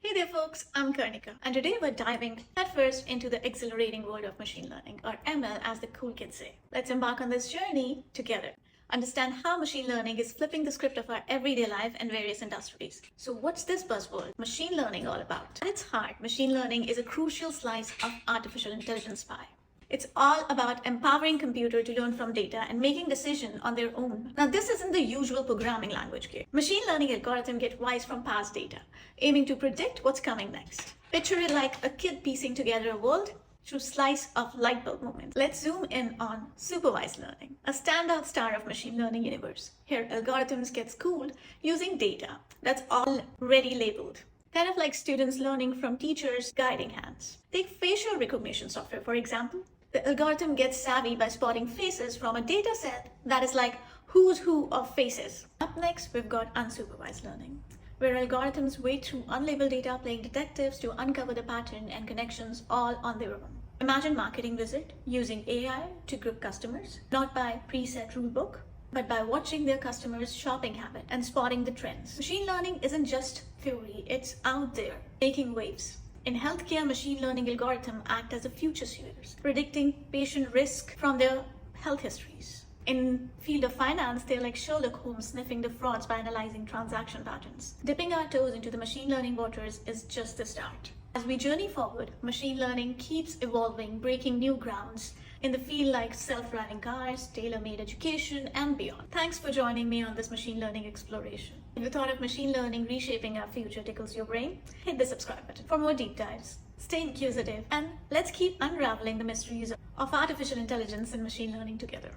Hey there folks, I'm Karnika, and today we're diving headfirst into the exhilarating world of machine learning, or ML as the cool kids say. Let's embark on this journey together. Understand how machine learning is flipping the script of our everyday life and various industries. So what's this buzzword, machine learning, all about? At its heart, machine learning is a crucial slice of artificial intelligence pie. It's all about empowering computer to learn from data and making decisions on their own. Now, this isn't the usual programming language game. Machine learning algorithms get wise from past data, aiming to predict what's coming next. Picture it like a kid piecing together a world through slice of light bulb moments. Let's zoom in on supervised learning, a standout star of machine learning universe. Here, algorithms get schooled using data that's already labeled. Kind of like students learning from teachers' guiding hands. Take facial recognition software, for example. The algorithm gets savvy by spotting faces from a data set that is like who's who of faces. Up next, we've got unsupervised learning, where algorithms wade through unlabeled data playing detectives to uncover the pattern and connections all on their own. Imagine marketing visit using AI to group customers, not by preset rulebook, but by watching their customers' shopping habit and spotting the trends. Machine learning isn't just theory, it's out there, making waves. In healthcare, machine learning algorithms act as a future seers, predicting patient risk from their health histories. In field of finance, they're like Sherlock Holmes sniffing the frauds by analyzing transaction patterns. Dipping our toes into the machine learning waters is just the start. As we journey forward, machine learning keeps evolving, breaking new grounds in the field like self-driving cars, tailor-made education, and beyond. Thanks for joining me on this machine learning exploration. If the thought of machine learning reshaping our future tickles your brain, hit the subscribe button for more deep dives. Stay inquisitive, and let's keep unraveling the mysteries of artificial intelligence and machine learning together.